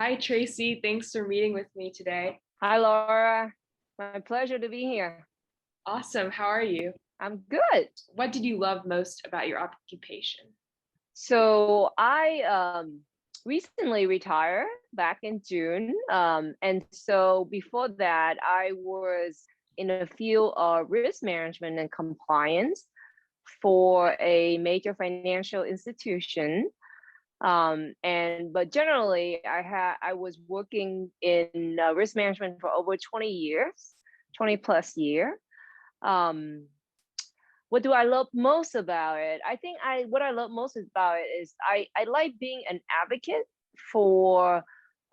Hi, Tracy. Thanks for meeting with me today. Hi, Laura. My pleasure to be here. Awesome. How are you? I'm good. What did you love most about your occupation? So I recently retired back in June. And so before that, I was in the field of risk management and compliance for a major financial institution. But generally, I was working in risk management for over 20 years, 20 plus year. Um, what do I love most about it? I think I what I love most about it is I like being an advocate for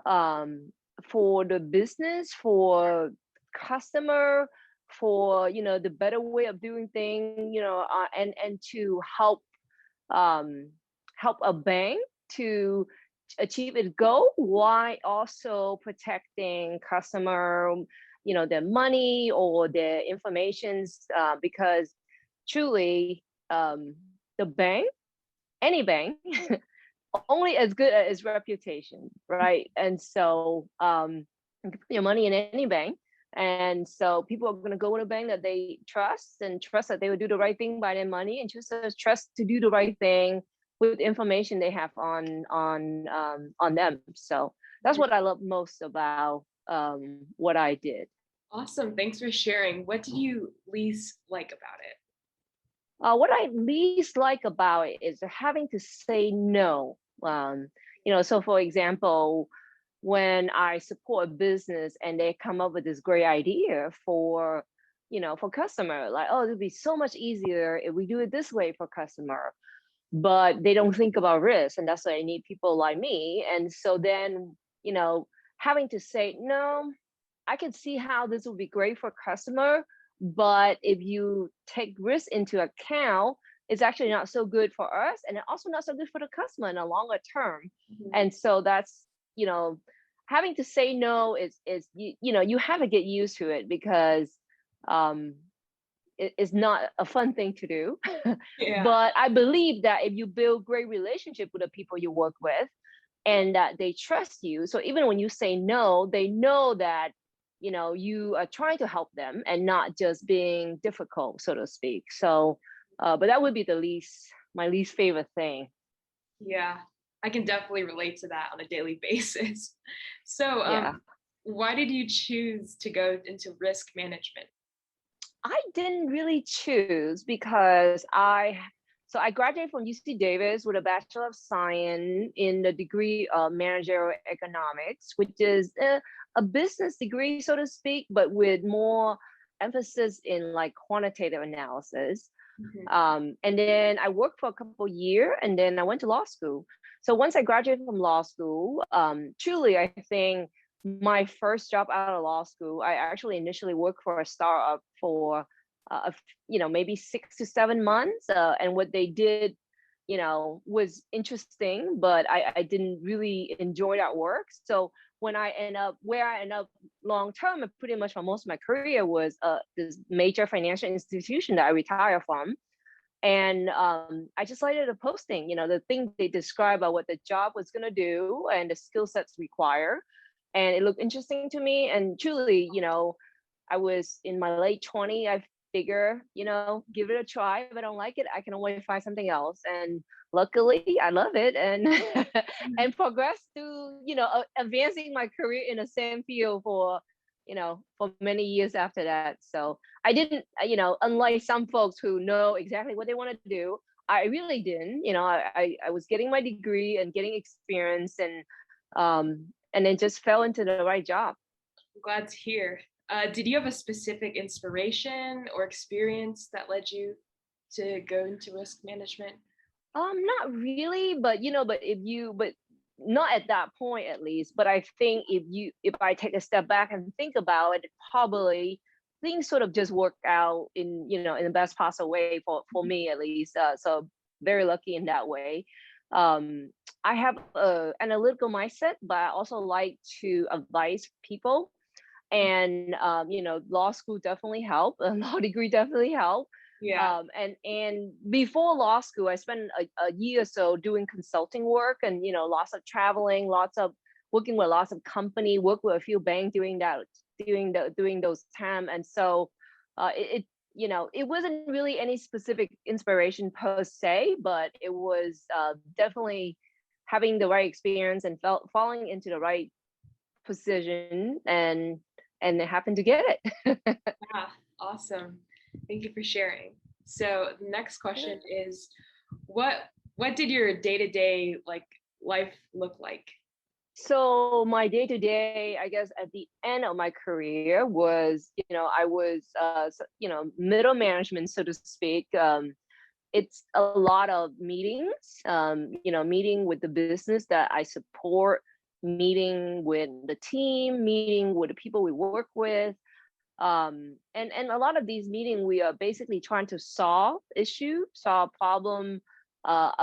um the business, for customer, for the better way of doing things, and to um help a bank to achieve its goal while also protecting customer, their money or their informations, because truly, the bank, any bank, only as good as its reputation, right? And so you can put your money in any bank. And so people are going to go to a bank that they trust and trust that they will do the right thing by their money, and just trust to do the right thing with information they have on them. So that's what I love most about what I did. Awesome. Thanks for sharing. What did you least like about it? What I least like about it is having to say no. So for example, when I support a business and they come up with this great idea for customer, like, oh, it'd be so much easier if we do it this way for customer, but they don't think about risk, and that's why I need people like me. And so then, having to say no, I can see how this will be great for customer, but if you take risk into account, it's actually not so good for us, and also not so good for the customer in a longer term. Mhm. And so that's, having to say no is you have to get used to it, because um it's not a fun thing to do. Yeah. But I believe that if you build great relationship with the people you work with, and that they trust you, so even when you say no, they know that you are trying to help them and not just being difficult, so to speak. So but that would be my least favorite thing. Yeah. I can definitely relate to that on a daily basis. So, Yeah, why did you choose to go into risk management? I didn't really choose, because I graduated from UC Davis with a Bachelor of Science in the degree of Managerial Economics, which is a business degree, so to speak, but with more emphasis in like quantitative analysis. Mhm. And then I worked for a couple years, and then I went to law school. So once I graduated from law school, truly, I think my first job out of law school, I actually initially worked for a startup for, maybe 6 to 7 months. And what they did, was interesting, but I didn't really enjoy that work. So when where I end up long term, and pretty much for most of my career, was this major financial institution that I retired from. And I just liked the posting, the thing they describe about what the job was going to do and the skill sets required. And it looked interesting to me. And truly, I was in my late 20s. I figure, give it a try. If I don't like it, I can always find something else. And luckily, I love it, and and progress to, advancing my career in the same field for many years after that. So I didn't, unlike some folks who know exactly what they want to do, I really didn't. I was getting my degree and getting experience, and then just fell into the right job. I'm glad to hear. Did you have a specific inspiration or experience that led you to go into risk management? Not really, but but not at that point, at least. But I think if I take a step back and think about it, probably things sort of just work out in the best possible way for me, at least. So very lucky in that way. Um, I have a analytical mindset, but I also like to advise people. And law school definitely helped. A law degree definitely helped. Yeah. And before law school, I spent a year or so doing consulting work, and lots of traveling, lots of working with lots of company, work with a few banks during those time. And so it it wasn't really any specific inspiration per se, but it was definitely having the right experience and falling into the right position, and it happened to get it. Yeah, awesome. Thank you for sharing. So the next question is, what what did your day-to-day like life look like? So my day to day, I guess at the end of my career was, I was, middle management, so to speak. It's a lot of meetings, meeting with the business that I support, meeting with the team, meeting with the people we work with. And a lot of these meetings, we are basically trying to solve problem,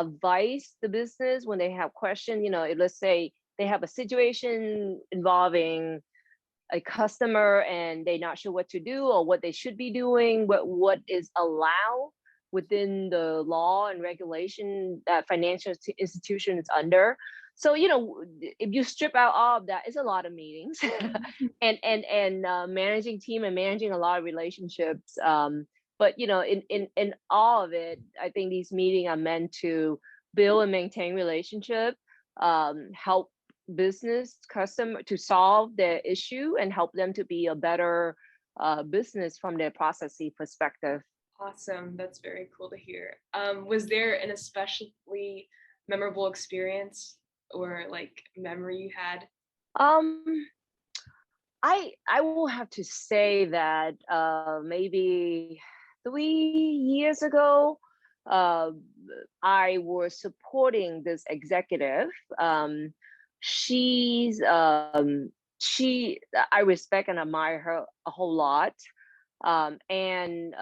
advise the business when they have questions. Let's say they have a situation involving a customer and they're not sure what to do or what they should be doing, what is allowed within the law and regulation that financial institution is under. So if you strip out all of that, it's a lot of meetings, and managing team and managing a lot of relationships. But in all of it, I think these meetings are meant to build and maintain relationship, help business customer to solve their issue and help them to be a better business from their processing perspective. Awesome. That's very cool to hear. Was there an especially memorable experience or like memory you had? Um, I will have to say that maybe 3 years ago, uh, I was supporting this executive. Um, she's she I respect and admire her a whole lot. And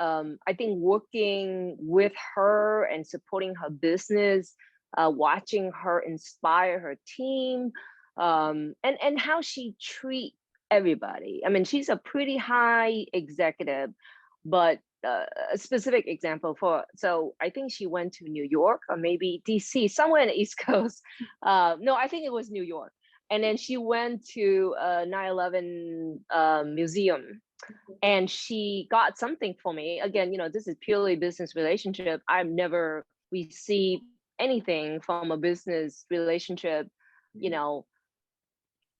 I think working with her and supporting her business, watching her inspire her team, and how she treat everybody. I mean, she's a pretty high executive, but a specific example for, so I think she went to New York or maybe DC, somewhere in the East Coast. No, I think it was New York. And then she went to a 9/11 museum, and she got something for me. Again, this is purely business relationship. I've never received anything from a business relationship, you Mhm. know,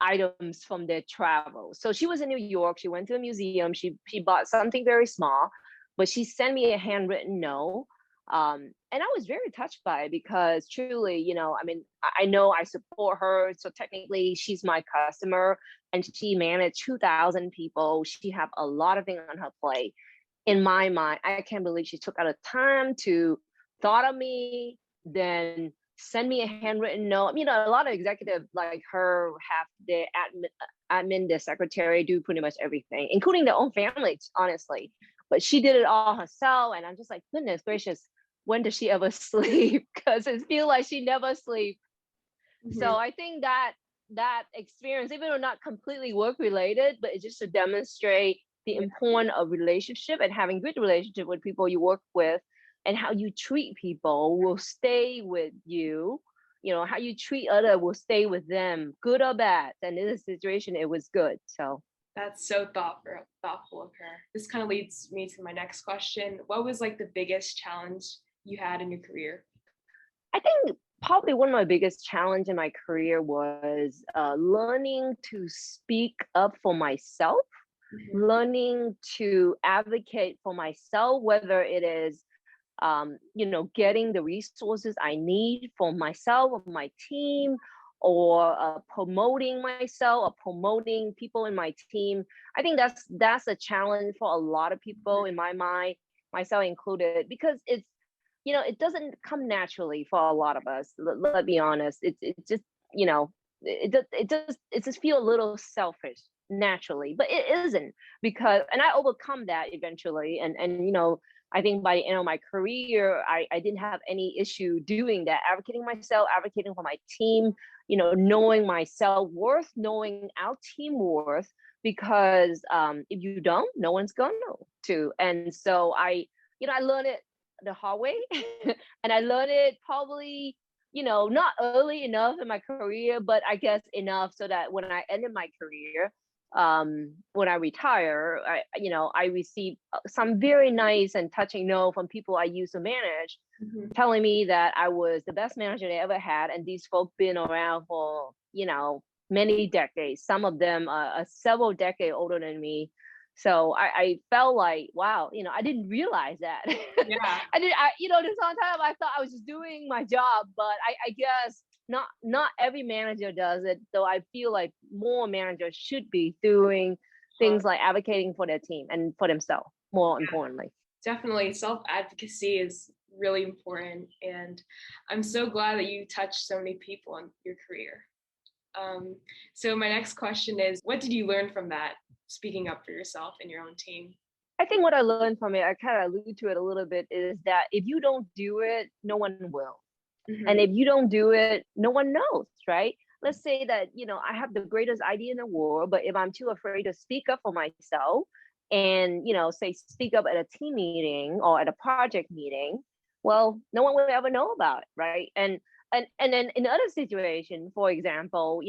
items from their travel. So she was in New York. She went to a museum. She bought something very small, but she sent me a handwritten note. And I was very touched by it because truly, I mean, I know I support her. So technically, she's my customer, and she managed 2,000 people. She have a lot of things on her plate. In my mind, I can't believe she took out the time to thought of me, then send me a handwritten note. A lot of executives like her have their admin, their secretary do pretty much everything, including their own families, honestly. But she did it all herself, and I'm just like, goodness gracious, when does she ever sleep? Because it feels like she never sleep. So Mhm. I think that experience, even though not completely work related, but it's just to demonstrate the Yeah, importance of relationship and having good relationship with people you work with, and how you treat people will stay with you. How you treat other will stay with them, good or bad. And in this situation, it was good. So that's so thoughtful of her. This kind of leads me to my next question. What was like the biggest challenge you had in your career? I think probably one of my biggest challenge in my career was learning to speak up for myself, Mhm. learning to advocate for myself, whether it is getting the resources I need for myself or my team, or promoting myself or promoting people in my team. I think that's a challenge for a lot of people in my mind, myself included, because it doesn't come naturally for a lot of us. Let be honest. It just you know it just feel a little selfish naturally, but it isn't, because, and I overcome that eventually, and I think by the end of my career, I didn't have any issue doing that, advocating myself, advocating for my team, knowing my self-worth, knowing our team worth, because if you don't, no one's going to. And so I learned it the hard way, and I learned it probably not early enough in my career, but I guess enough so that when I ended my career, when I retire, I received some very nice and touching note from people I used to manage, Mhm. telling me that I was the best manager they ever had, and these folks been around for many decades. Some of them are several decades older than me. So I felt like, wow, I didn't realize that. Yeah. This whole time I thought I was just doing my job, but I guess not every manager does it. So I feel like more managers should be doing Huh. things like advocating for their team and for themselves, more importantly. Definitely self-advocacy is really important, and I'm so glad that you touched so many people in your career. Um, so my next question is, what did you learn from that, speaking up for yourself and your own team? I think what I learned from it, I kind of allude to it a little bit, is that if you don't do it, no one will. And Hmm. if you don't do it, no one knows, right? Let's say that, I have the greatest idea in the world, but if I'm too afraid to speak up for myself and, say speak up at a team meeting or at a project meeting, well, no one will ever know about it, right? And then in other situation, for example,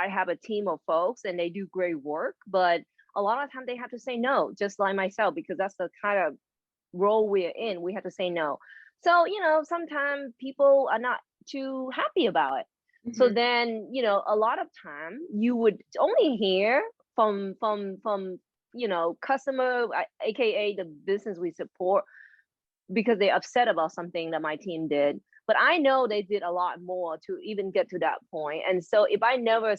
I have a team of folks and they do great work, but a lot of time they have to say no, just like myself, because that's the kind of role we're in. We have to say no. So, sometimes people are not too happy about it. So Hmm. then, a lot of time you would only hear from customer, aka the business we support, because they're upset about something that my team did. But I know they did a lot more to even get to that point. And so if I never,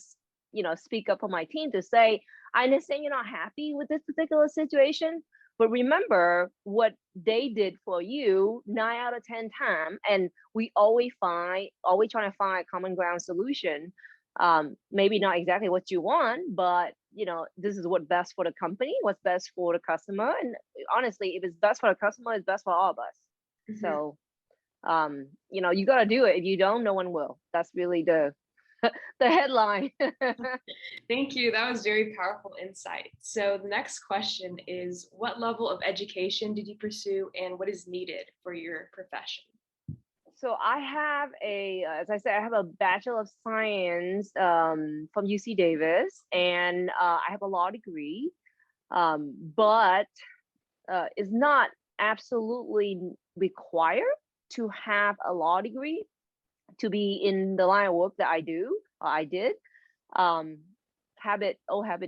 speak up for my team to say, I understand you're not happy with this particular situation, but remember what they did for you 9 out of 10 times. And we always trying to find a common ground solution. Maybe not exactly what you want, but this is what's best for the company, what's best for the customer. And honestly, if it's best for the customer, it's best for all of us. Hmm. So, you got to do it. If you don't, no one will. That's really the headline. Thank you. That was very powerful insight. So the next question is, what level of education did you pursue and what is needed for your profession? So I have as I said, I have a Bachelor of Science from UC Davis, and I have a law degree, but it's not absolutely required to have a law degree to be in the line of work that I did. Um, habit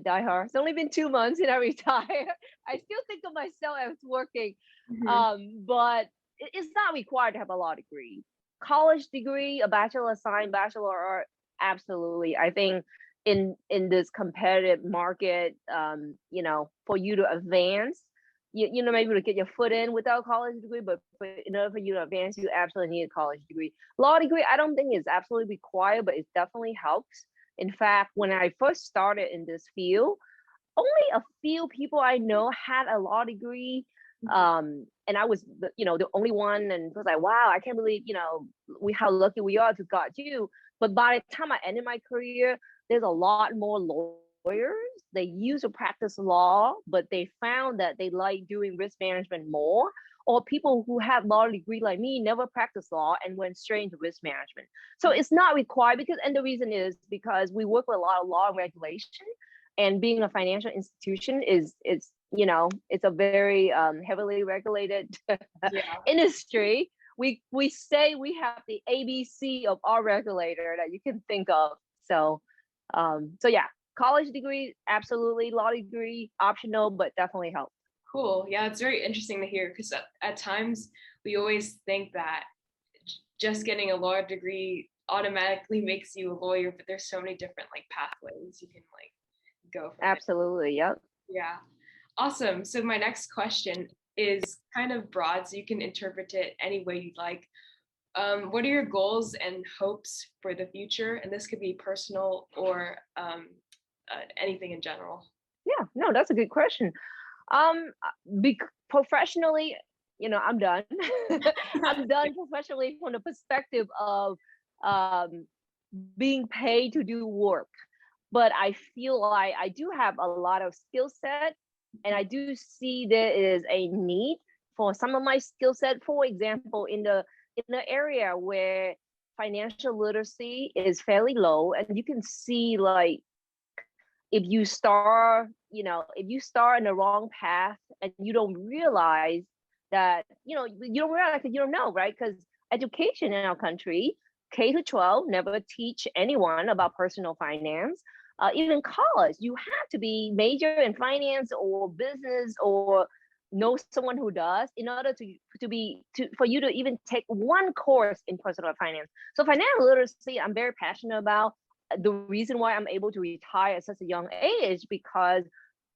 die hard. It's only been 2 months and I retired. I still think of myself as working, Hmm. but it's not required to have a law degree. College degree, a bachelor of science, bachelor of art, absolutely. I think in this competitive market, for you to advance, maybe to get your foot in without a college degree, but in order for you to advance, you absolutely need a college degree. Law degree, I don't think is absolutely required, but it definitely helps. In fact, when I first started in this field, only a few people I know had a law degree. And I was, the only one, and it was like, wow, I can't believe, we how lucky we are to got you. But by the time I ended my career, there's a lot more lawyers. They used to practice law, but they found that they like doing risk management more. Or people who have law degree like me never practiced law and went straight into risk management. So it's not required and the reason is because we work with a lot of law and regulation, and being a financial institution it's a very heavily regulated Yeah. industry. We say we have the ABC of our regulator that you can think of. So yeah, college degree absolutely, law degree optional, but definitely help. Cool. Yeah, it's very interesting to hear because at times we always think that just getting a law degree automatically makes you a lawyer, but there's so many different like pathways you can like go from it. Absolutely, yep. Yeah. Awesome. So my next question is kind of broad, so you can interpret it any way you'd like. What are your goals and hopes for the future? And this could be personal or anything in general. Yeah, no, that's a good question. Um, Professionally, I'm done. I'm done professionally from the perspective of um, being paid to do work. But I feel like I do have a lot of skill set, and I do see there is a need for some of my skill set. For example, in the area where financial literacy is fairly low, and you can see like if you start, if you start in the wrong path and you don't realize that, you don't realize that you don't know, right? Because education in our country, K to 12, never teach anyone about personal finance. Even college, you have to be major in finance or business or know someone who does in order for you to even take one course in personal finance. So financial literacy, I'm very passionate about. The reason why I'm able to retire at such a young age, because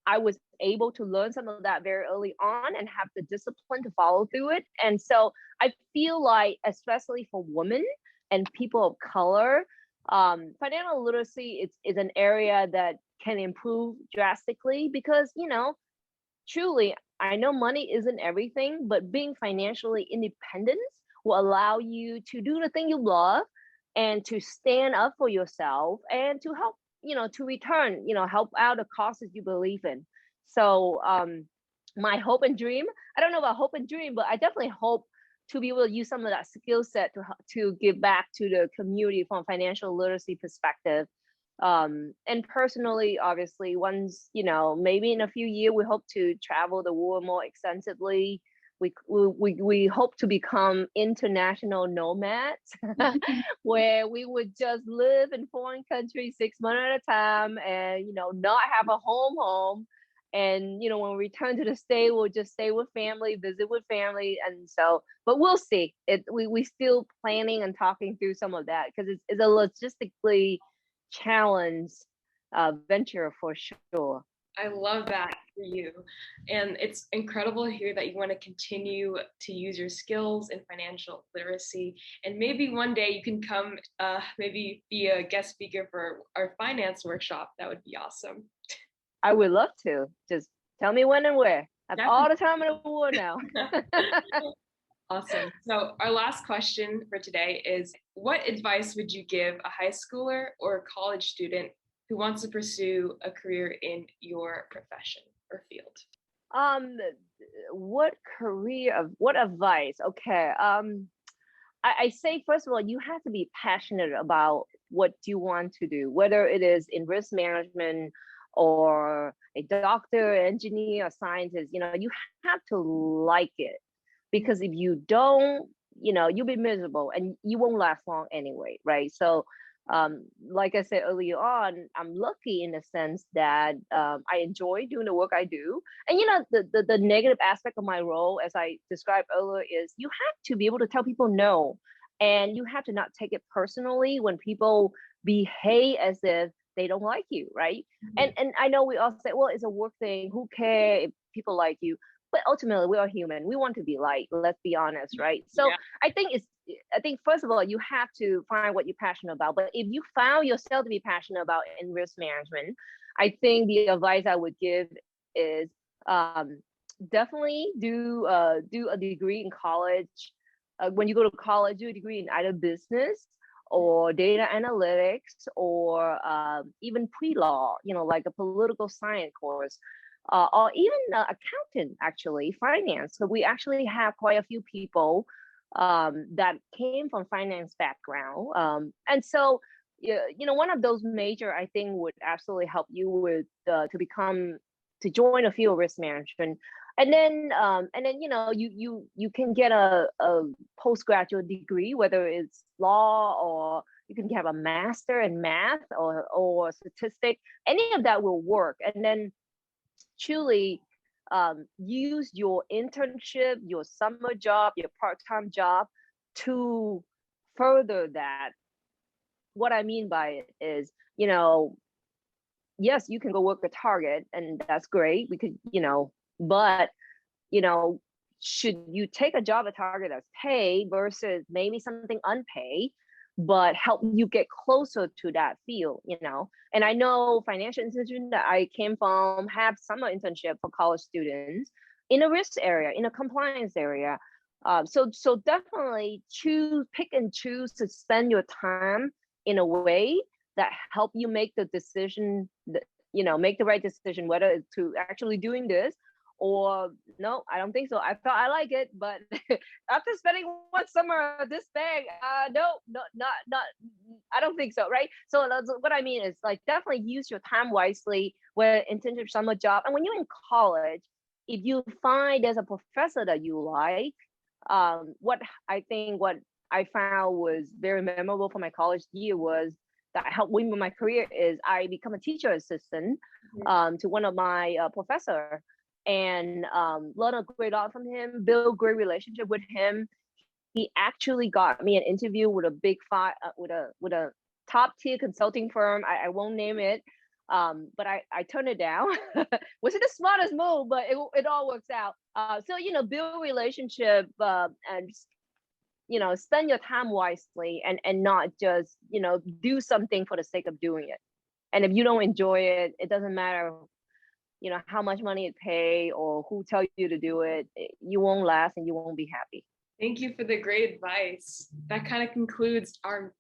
I was able to learn some of that very early on and have the discipline to follow through it. And so I feel like, especially for women and people of color, financial literacy is an area that can improve drastically because, truly, I know money isn't everything, but being financially independent will allow you to do the thing you love and to stand up for yourself and to help, to return, help out the causes you believe in. So, my hope and dream, I don't know about hope and dream, but I definitely hope to be able to use some of that skill set to give back to the community from a financial literacy perspective. And personally, obviously, once, maybe in a few years, we hope to travel the world more extensively. We hope to become international nomads where we would just live in foreign countries 6 months at a time and, not have a home. And, when we return to the state, we'll just stay with family, visit with family. And so, but we'll see. We still planning and talking through some of that because it's a logistically challenged venture for sure. I love that for you. And it's incredible to hear that you want to continue to use your skills in financial literacy. And maybe one day you can come, maybe be a guest speaker for our finance workshop. That would be awesome. I would love to. Just tell me when and where. I have all the time in the world now. Awesome. So our last question for today is, what advice would you give a high schooler or a college student who wants to pursue a career in your profession or field? What advice? Okay. I say, first of all, you have to be passionate about what you want to do, whether it is in risk management or a doctor, engineer, or scientist. You have to like it, because if you don't, you'll be miserable and you won't last long anyway, right? So, like I said earlier on, I'm lucky in the sense that I enjoy doing the work I do. And the negative aspect of my role, as I described earlier, is you have to be able to tell people no, and you have to not take it personally when people behave as if they don't like you, right? Mm-hmm. And I know we all say, well, it's a work thing. Who cares if people like you? But ultimately, we are human. We want to be liked. Let's be honest, right? So Yeah. I think first of all, you have to find what you're passionate about. But if you found yourself to be passionate about in risk management, I think the advice I would give is definitely do a degree in college. When you go to college, do a degree in either business or data analytics or even pre-law, like a political science course. Or even accountant, actually, finance. So we actually have quite a few people that came from finance background. And so, one of those major, I think, would absolutely help you with to join a field of risk management. And then, you can get a postgraduate degree, whether it's law or you can have a master in math or statistic. Any of that will work. And then truly use your internship, your summer job, your part-time job to further that. What I mean by it is, yes, you can go work at Target and that's great because, but, should you take a job at Target that's paid versus maybe something unpaid, but help you get closer to that field, And I know financial institution that I came from have summer internship for college students in a risk area, in a compliance area. So definitely pick and choose to spend your time in a way that help you make the decision, make the right decision, whether it's to actually doing this Or no, I don't think so. I thought I like it, but after spending one summer this big, no, no, not. I don't think so, right? So that's what I mean is like definitely use your time wisely when internship, summer job, and when you're in college, if you find there's a professor that you like, what I think what I found was very memorable for my college year was that helped me with my career is I become a teacher assistant Mhm. to one of my professor and learn a great lot from him, build great relationship with him. He actually got me an interview with a big five, with a top tier consulting firm. I won't name it, but I turned it down. Wasn't the smartest move, but it all works out. So build relationship and spend your time wisely and not just do something for the sake of doing it. And if you don't enjoy it, it doesn't matter how much money it pay or who tell you to do it, you won't last and you won't be happy. Thank you for the great advice. That kind of concludes our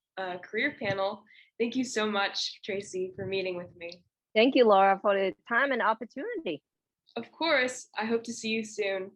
career panel. Thank you so much, Tracy, for meeting with me. Thank you, Laura, for the time and opportunity. Of course, I hope to see you soon.